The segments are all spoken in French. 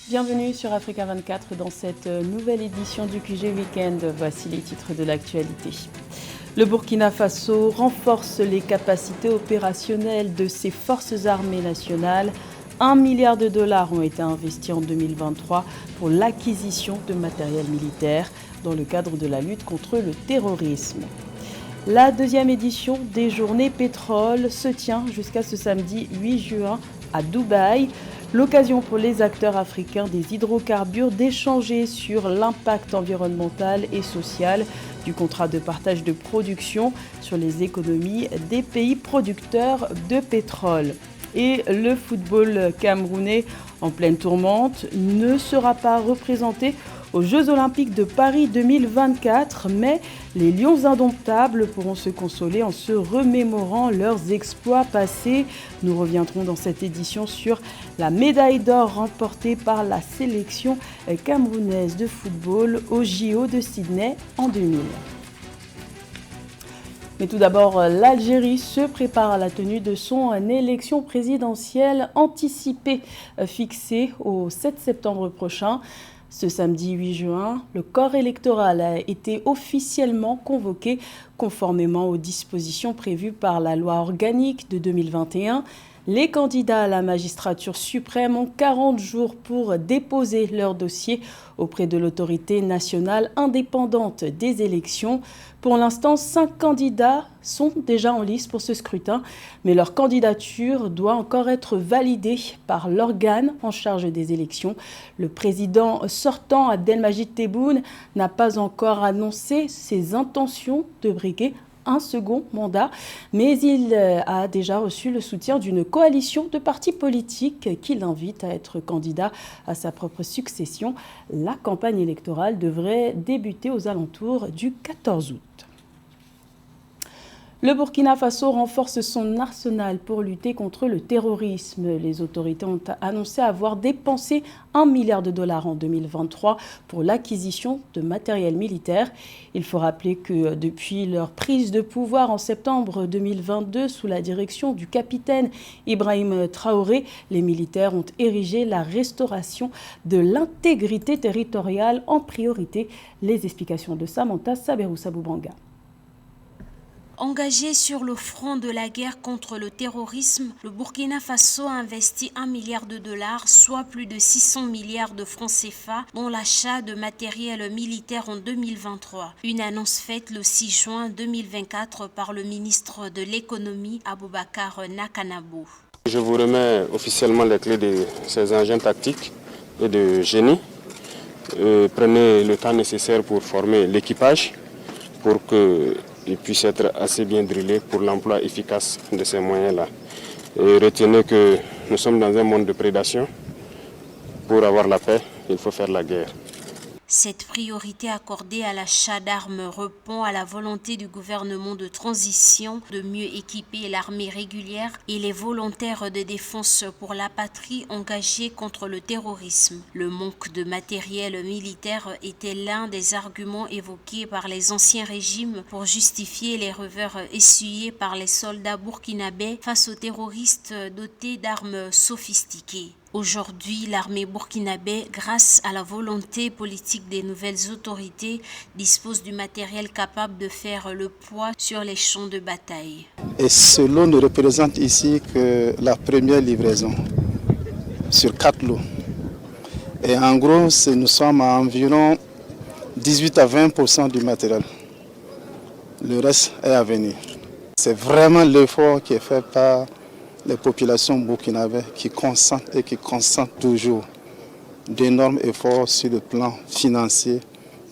Bienvenue sur Africa 24 dans cette nouvelle édition du QG Weekend. Voici les titres de l'actualité. Le Burkina Faso renforce les capacités opérationnelles de ses forces armées nationales. 1 milliard de dollars ont été investis en 2023 pour l'acquisition de matériel militaire dans le cadre de la lutte contre le terrorisme. La deuxième édition des Journées Pétrole se tient jusqu'à ce samedi 8 juin à Dubaï. L'occasion pour les acteurs africains des hydrocarbures d'échanger sur l'impact environnemental et social du contrat de partage de production sur les économies des pays producteurs de pétrole. Et le football camerounais en pleine tourmente ne sera pas représenté aux Jeux Olympiques de Paris 2024, mais les Lions indomptables pourront se consoler en se remémorant leurs exploits passés. Nous reviendrons dans cette édition sur la médaille d'or remportée par la sélection camerounaise de football au JO de Sydney en 2000. Mais tout d'abord, l'Algérie se prépare à la tenue de son élection présidentielle anticipée fixée au 7 septembre prochain. Ce samedi 8 juin, le corps électoral a été officiellement convoqué conformément aux dispositions prévues par la loi organique de 2021. Les candidats à la magistrature suprême ont 40 jours pour déposer leur dossier auprès de l'autorité nationale indépendante des élections. Pour l'instant, 5 candidats sont déjà en lice pour ce scrutin, mais leur candidature doit encore être validée par l'organe en charge des élections. Le président sortant, Abdelmajid Tebboune, n'a pas encore annoncé ses intentions de briguer un second mandat, mais il a déjà reçu le soutien d'une coalition de partis politiques qui l'invite à être candidat à sa propre succession. La campagne électorale devrait débuter aux alentours du 14 août. Le Burkina Faso renforce son arsenal pour lutter contre le terrorisme. Les autorités ont annoncé avoir dépensé 1 milliard de dollars en 2023 pour l'acquisition de matériel militaire. Il faut rappeler que depuis leur prise de pouvoir en septembre 2022 sous la direction du capitaine Ibrahim Traoré, les militaires ont érigé la restauration de l'intégrité territoriale en priorité. Les explications de Samantha Saberou-Saboubanga. Engagé sur le front de la guerre contre le terrorisme, le Burkina Faso a investi 1 milliard de dollars, soit plus de 600 milliards de francs CFA, dans l'achat de matériel militaire en 2023. Une annonce faite le 6 juin 2024 par le ministre de l'économie, Aboubakar Nakanabou. Je vous remets officiellement les clés de ces engins tactiques et de génie. Prenez le temps nécessaire pour former l'équipage pour qu'il puisse être assez bien drillé pour l'emploi efficace de ces moyens-là. Et retenez que nous sommes dans un monde de prédation. Pour avoir la paix, il faut faire la guerre. Cette priorité accordée à l'achat d'armes répond à la volonté du gouvernement de transition de mieux équiper l'armée régulière et les volontaires de défense pour la patrie engagés contre le terrorisme. Le manque de matériel militaire était l'un des arguments évoqués par les anciens régimes pour justifier les revers essuyés par les soldats burkinabés face aux terroristes dotés d'armes sophistiquées. Aujourd'hui, l'armée burkinabé, grâce à la volonté politique des nouvelles autorités, dispose du matériel capable de faire le poids sur les champs de bataille. Et cela ne représente ici que la première livraison sur 4 lots. Et en gros, nous sommes à environ 18 à 20% du matériel. Le reste est à venir. C'est vraiment l'effort qui est fait par les populations burkinabées qui consentent et qui consentent toujours d'énormes efforts sur le plan financier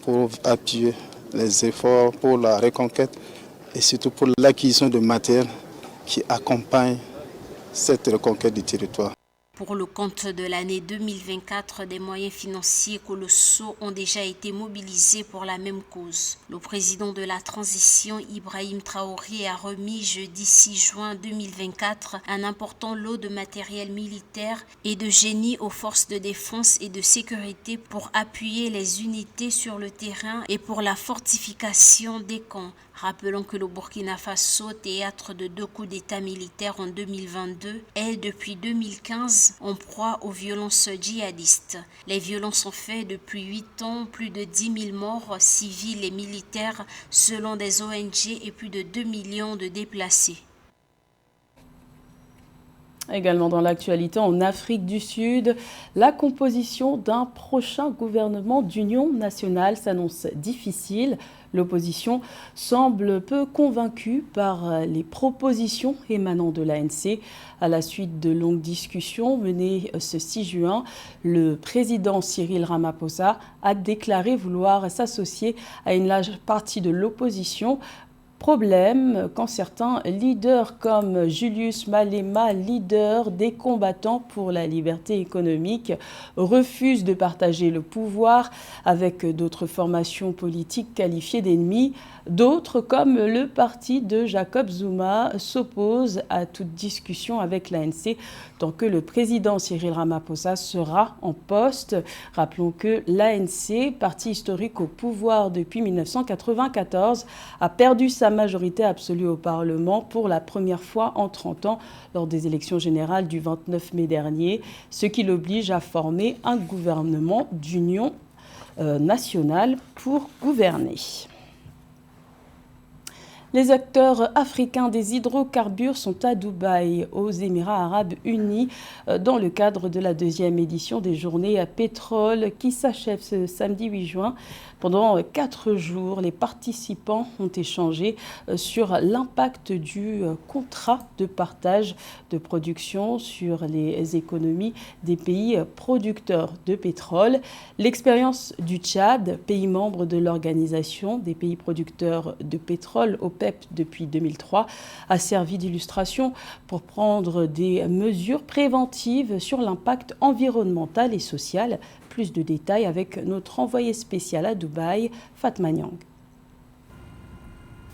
pour appuyer les efforts pour la reconquête et surtout pour l'acquisition de matériel qui accompagne cette reconquête du territoire. Pour le compte de l'année 2024, des moyens financiers colossaux ont déjà été mobilisés pour la même cause. Le président de la transition, Ibrahim Traoré, a remis jeudi 6 juin 2024 un important lot de matériel militaire et de génie aux forces de défense et de sécurité pour appuyer les unités sur le terrain et pour la fortification des camps, Rappelons que le Burkina Faso, théâtre de 2 coups d'État militaires en 2022, est depuis 2015 en proie aux violences djihadistes. Les violences ont fait depuis 8 ans plus de 10 000 morts civils et militaires selon des ONG et plus de 2 millions de déplacés. Également dans l'actualité, en Afrique du Sud, la composition d'un prochain gouvernement d'union nationale s'annonce difficile. L'opposition semble peu convaincue par les propositions émanant de l'ANC. À la suite de longues discussions menées ce 6 juin, le président Cyril Ramaphosa a déclaré vouloir s'associer à une large partie de l'opposition. Problème quand certains leaders comme Julius Malema, leader des combattants pour la liberté économique, refusent de partager le pouvoir avec d'autres formations politiques qualifiées d'ennemis. D'autres, comme le parti de Jacob Zuma, s'opposent à toute discussion avec l'ANC tant que le président Cyril Ramaphosa sera en poste. Rappelons que l'ANC, parti historique au pouvoir depuis 1994, a perdu sa majorité absolue au Parlement pour la première fois en 30 ans lors des élections générales du 29 mai dernier, ce qui l'oblige à former un gouvernement d'union nationale pour gouverner. Les acteurs africains des hydrocarbures sont à Dubaï, aux Émirats arabes unis, dans le cadre de la 2e édition des journées à pétrole qui s'achève ce samedi 8 juin. Pendant 4 jours, les participants ont échangé sur l'impact du contrat de partage de production sur les économies des pays producteurs de pétrole. L'expérience du Tchad, pays membre de l'Organisation des pays producteurs de pétrole, OPEP, depuis 2003, a servi d'illustration pour prendre des mesures préventives sur l'impact environnemental et social. Plus de détails avec notre envoyé spécial à Dubaï, Fatma Nyang.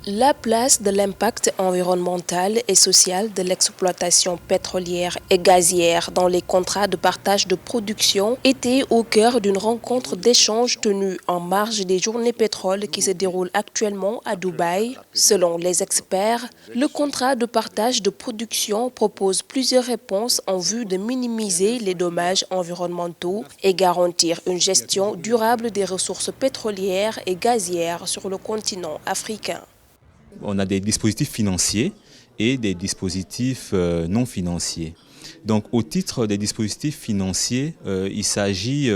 La place de l'impact environnemental et social de l'exploitation pétrolière et gazière dans les contrats de partage de production était au cœur d'une rencontre d'échange tenue en marge des journées pétrole qui se déroulent actuellement à Dubaï. Selon les experts, le contrat de partage de production propose plusieurs réponses en vue de minimiser les dommages environnementaux et garantir une gestion durable des ressources pétrolières et gazières sur le continent africain. On a des dispositifs financiers et des dispositifs non financiers. Donc au titre des dispositifs financiers, il s'agit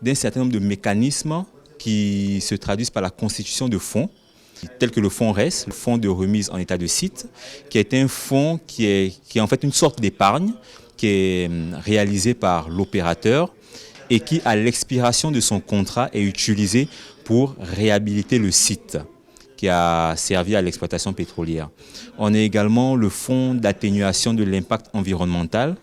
d'un certain nombre de mécanismes qui se traduisent par la constitution de fonds, tels que le fonds RES, le fonds de remise en état de site, qui est un fonds qui est en fait une sorte d'épargne qui est réalisé par l'opérateur et qui, à l'expiration de son contrat, est utilisé pour réhabiliter le site qui a servi à l'exploitation pétrolière. On a également le fonds d'atténuation de l'impact environnemental,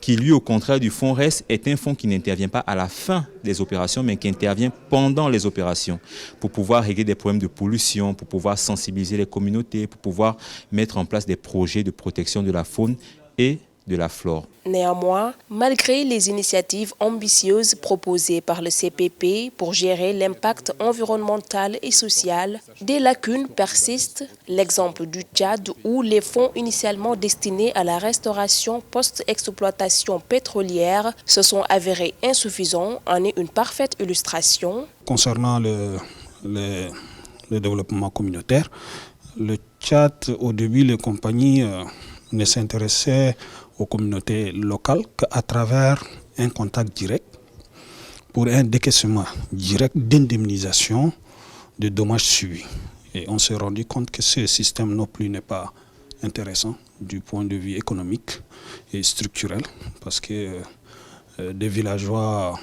qui lui, au contraire du fonds RES, est un fonds qui n'intervient pas à la fin des opérations, mais qui intervient pendant les opérations, pour pouvoir régler des problèmes de pollution, pour pouvoir sensibiliser les communautés, pour pouvoir mettre en place des projets de protection de la faune et de la flore. Néanmoins, malgré les initiatives ambitieuses proposées par le CPP pour gérer l'impact environnemental et social, des lacunes persistent. L'exemple du Tchad où les fonds initialement destinés à la restauration post-exploitation pétrolière se sont avérés insuffisants en est une parfaite illustration. Concernant le développement communautaire, le Tchad, au début, les compagnies ne s'intéressaient aux communautés locales qu'à travers un contact direct pour un décaissement direct d'indemnisation de dommages subis. Et on s'est rendu compte que ce système non plus n'est pas intéressant du point de vue économique et structurel, parce que des villageois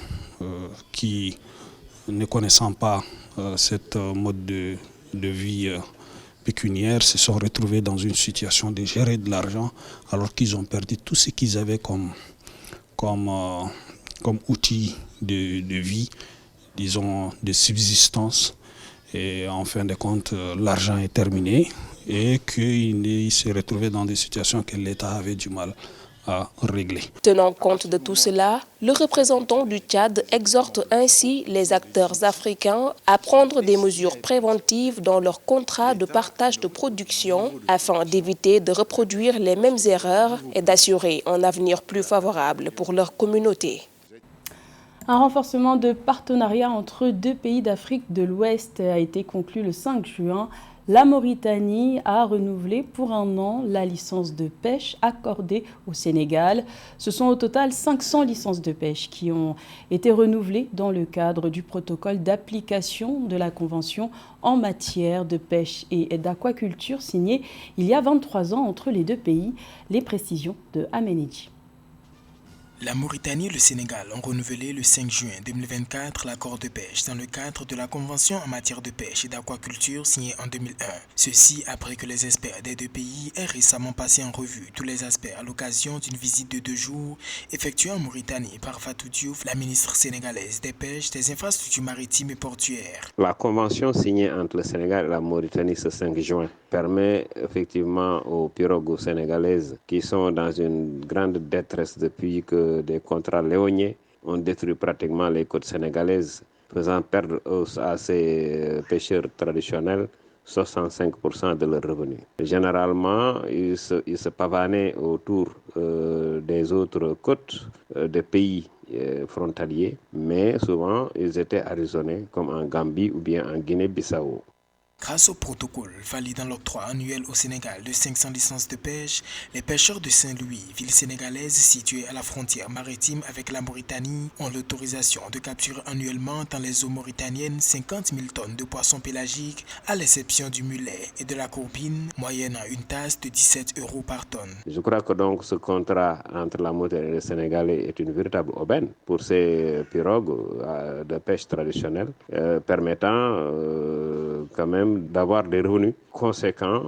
qui, ne connaissant pas cette mode de vie pécuniaires se sont retrouvés dans une situation de gérer de l'argent alors qu'ils ont perdu tout ce qu'ils avaient comme outil de vie, disons de subsistance. Et en fin de compte, l'argent est terminé et qu'ils se retrouvaient dans des situations que l'État avait du mal à régler. Tenant compte de tout cela, le représentant du Tchad exhorte ainsi les acteurs africains à prendre des mesures préventives dans leurs contrats de partage de production afin d'éviter de reproduire les mêmes erreurs et d'assurer un avenir plus favorable pour leur communauté. Un renforcement de partenariat entre deux pays d'Afrique de l'Ouest a été conclu le 5 juin. La Mauritanie a renouvelé pour 1 an la licence de pêche accordée au Sénégal. Ce sont au total 500 licences de pêche qui ont été renouvelées dans le cadre du protocole d'application de la Convention en matière de pêche et d'aquaculture signé il y a 23 ans entre les deux pays. Les précisions de Amenidji. La Mauritanie et le Sénégal ont renouvelé le 5 juin 2024 l'accord de pêche dans le cadre de la Convention en matière de pêche et d'aquaculture signée en 2001. Ceci après que les experts des deux pays aient récemment passé en revue tous les aspects à l'occasion d'une visite de 2 jours effectuée en Mauritanie par Fatou Diouf, la ministre sénégalaise des pêches, des infrastructures maritimes et portuaires. La convention signée entre le Sénégal et la Mauritanie ce 5 juin permet effectivement aux pirogues sénégalaises qui sont dans une grande détresse depuis que des contrats léoniens ont détruit pratiquement les côtes sénégalaises, faisant perdre à ces pêcheurs traditionnels 65% de leurs revenus. Généralement, ils se pavanaient autour des autres côtes des pays frontaliers, mais souvent ils étaient arraisonnés comme en Gambie ou bien en Guinée-Bissau. Grâce au protocole validant l'octroi annuel au Sénégal de 500 licences de pêche, les pêcheurs de Saint-Louis, ville sénégalaise située à la frontière maritime avec la Mauritanie, ont l'autorisation de capturer annuellement dans les eaux mauritaniennes 50 000 tonnes de poissons pélagiques, à l'exception du mulet et de la courbine, moyennant une taxe de 17 € par tonne. Je crois que donc ce contrat entre la Mauritanie et le Sénégalais est une véritable aubaine pour ces pirogues de pêche traditionnelle, permettant quand même d'avoir des revenus conséquents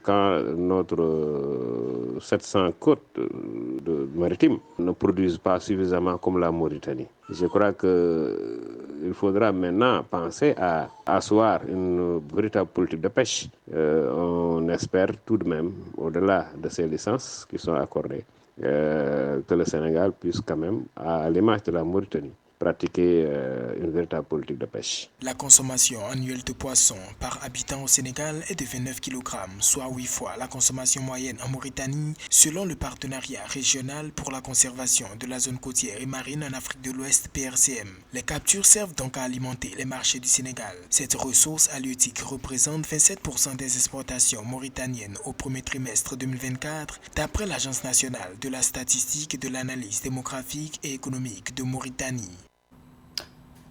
quand notre 700 côtes maritimes ne produisent pas suffisamment comme la Mauritanie. Je crois qu'il faudra maintenant penser à asseoir une véritable politique de pêche. On espère tout de même, au-delà de ces licences qui sont accordées, que le Sénégal puisse quand même, à l'image de la Mauritanie, pratiquer une véritable politique de pêche. La consommation annuelle de poissons par habitant au Sénégal est de 29 kg, soit 8 fois la consommation moyenne en Mauritanie, selon le partenariat régional pour la conservation de la zone côtière et marine en Afrique de l'Ouest, PRCM. Les captures servent donc à alimenter les marchés du Sénégal. Cette ressource halieutique représente 27% des exportations mauritaniennes au premier trimestre 2024, d'après l'Agence nationale de la statistique et de l'analyse démographique et économique de Mauritanie.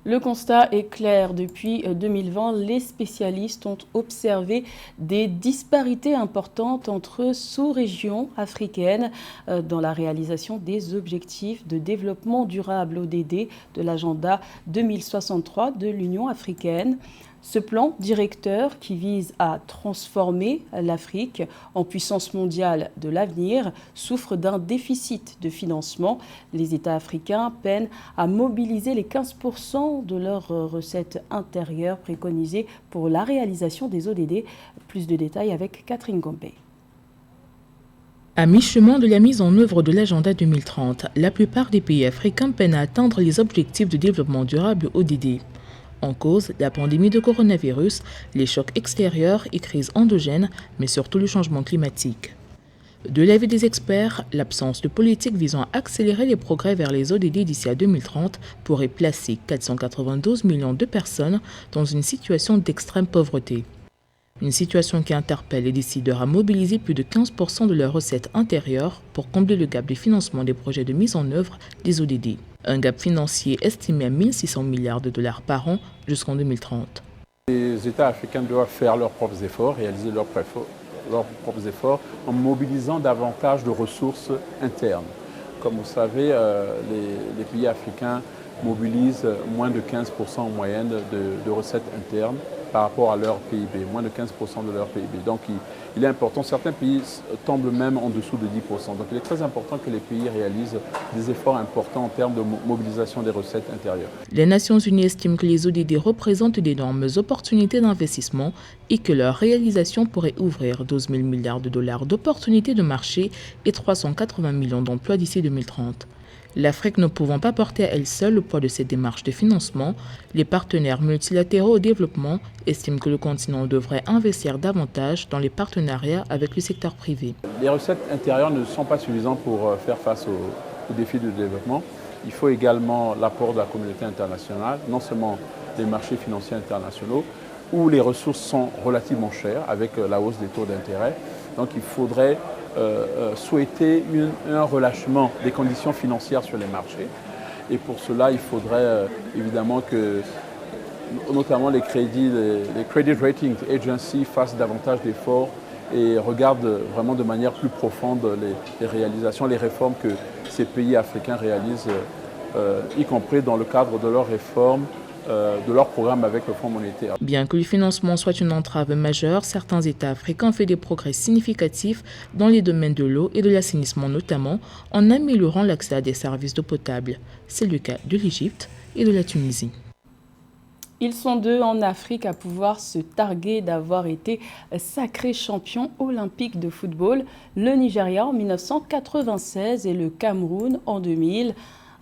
Le constat est clair. Depuis 2020, les spécialistes ont observé des disparités importantes entre sous-régions africaines dans la réalisation des objectifs de développement durable ODD de l'agenda 2063 de l'Union africaine. Ce plan directeur qui vise à transformer l'Afrique en puissance mondiale de l'avenir souffre d'un déficit de financement. Les États africains peinent à mobiliser les 15% de leurs recettes intérieures préconisées pour la réalisation des ODD. Plus de détails avec Catherine Gombe. À mi-chemin de la mise en œuvre de l'agenda 2030, la plupart des pays africains peinent à atteindre les objectifs de développement durable ODD. En cause, la pandémie de coronavirus, les chocs extérieurs et crises endogènes, mais surtout le changement climatique. De l'avis des experts, l'absence de politique visant à accélérer les progrès vers les ODD d'ici à 2030 pourrait placer 492 millions de personnes dans une situation d'extrême pauvreté. Une situation qui interpelle les décideurs à mobiliser plus de 15% de leurs recettes intérieures pour combler le gap de financement des projets de mise en œuvre des ODD. Un gap financier estimé à 1 600 milliards de dollars par an jusqu'en 2030. Les États africains doivent faire leurs propres efforts, réaliser leurs propres efforts en mobilisant davantage de ressources internes. Comme vous savez, les pays africains mobilisent moins de 15% en moyenne de recettes internes par rapport à leur PIB, moins de 15% de leur PIB. Donc il est important, certains pays tombent même en dessous de 10%. Donc il est très important que les pays réalisent des efforts importants en termes de mobilisation des recettes intérieures. Les Nations Unies estiment que les ODD représentent d'énormes opportunités d'investissement et que leur réalisation pourrait ouvrir 12 000 milliards de dollars d'opportunités de marché et 380 millions d'emplois d'ici 2030. L'Afrique ne pouvant pas porter à elle seule le poids de cette démarche de financement, les partenaires multilatéraux au développement estiment que le continent devrait investir davantage dans les partenariats avec le secteur privé. Les recettes intérieures ne sont pas suffisantes pour faire face aux défis du développement. Il faut également l'apport de la communauté internationale, non seulement des marchés financiers internationaux, où les ressources sont relativement chères avec la hausse des taux d'intérêt. Donc il faudrait souhaiter un relâchement des conditions financières sur les marchés. Et pour cela, il faudrait évidemment que, notamment les credit rating agencies fassent davantage d'efforts et regardent vraiment de manière plus profonde les réalisations, les réformes que ces pays africains réalisent, y compris dans le cadre de leurs réformes, de leur programme avec le Fonds monétaire. Bien que le financement soit une entrave majeure, certains États africains ont fait des progrès significatifs dans les domaines de l'eau et de l'assainissement notamment, en améliorant l'accès à des services d'eau potable. C'est le cas de l'Égypte et de la Tunisie. Ils sont deux en Afrique à pouvoir se targuer d'avoir été sacrés champions olympiques de football, le Nigeria en 1996 et le Cameroun en 2000.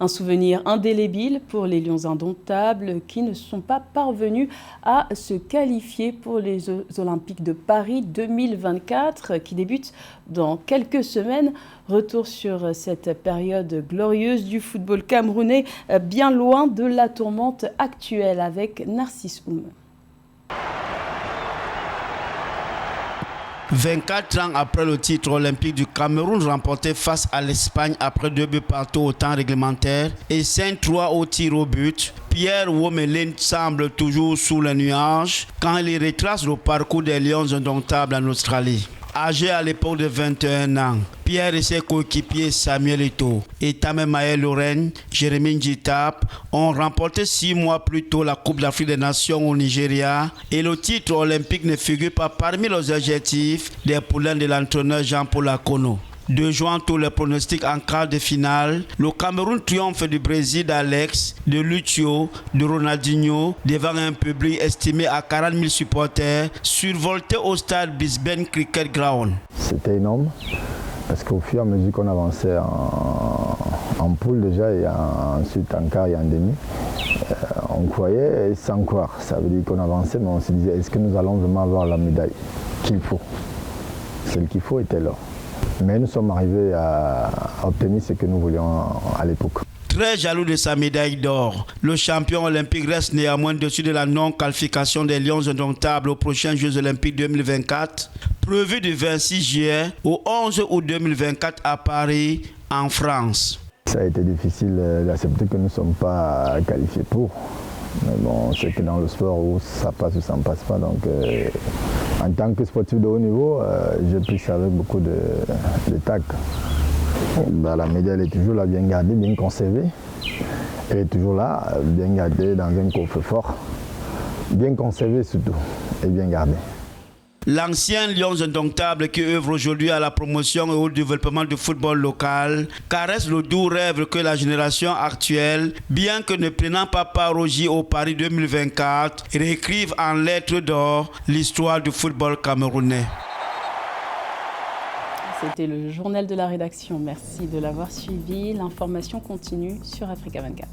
Un souvenir indélébile pour les Lions indomptables qui ne sont pas parvenus à se qualifier pour les Olympiques de Paris 2024 qui débutent dans quelques semaines. Retour sur cette période glorieuse du football camerounais, bien loin de la tourmente actuelle avec Narcisse Oum. 24 ans après le titre olympique du Cameroun remporté face à l'Espagne après 2 buts partout au temps réglementaire et 5-3 au tir au but, Pierre Womelin semble toujours sous les nuages quand il retrace le parcours des Lions indomptables en Australie. Âgé à l'époque de 21 ans, Pierre et ses coéquipiers Samuel Eto'o et Tamemaye Lorraine, Jérémy Njitap ont remporté 6 mois plus tôt la Coupe d'Afrique des Nations au Nigeria et le titre olympique ne figure pas parmi les objectifs des poulains de l'entraîneur Jean-Paul Akono. De jouant tous les pronostics en quart de finale, le Cameroun triomphe du Brésil d'Alex, de Lucio, de Ronaldinho, devant un public estimé à 40 000 supporters, survolté au stade Brisbane Cricket Ground. C'était énorme, parce qu'au fur et à mesure qu'on avançait en poule déjà, et ensuite en quart et en demi, on croyait sans croire. Ça veut dire qu'on avançait, mais on se disait, est-ce que nous allons vraiment avoir la médaille qu'il faut? Celle qu'il faut était là. Mais nous sommes arrivés à obtenir ce que nous voulions à l'époque. Très jaloux de sa médaille d'or, le champion olympique reste néanmoins dessus de la non-qualification des Lions indomptables aux prochains Jeux olympiques 2024, prévu du 26 juillet au 11 août 2024 à Paris, en France. Ça a été difficile d'accepter que nous ne sommes pas qualifiés pour. Mais bon, c'est que dans le sport où ça passe ou ça ne passe pas. Donc, en tant que sportif de haut niveau, je pris ça avec beaucoup de tact. La médaille elle est toujours là, bien gardée, bien conservée. Elle est toujours là, bien gardée dans un coffre-fort. Bien conservée surtout, et bien gardée. L'ancien Lions indomptable qui œuvre aujourd'hui à la promotion et au développement du football local caresse le doux rêve que la génération actuelle, bien que ne prenant pas part au J au Paris 2024, réécrive en lettres d'or l'histoire du football camerounais. C'était le journal de la rédaction. Merci de l'avoir suivi. L'information continue sur Africa 24.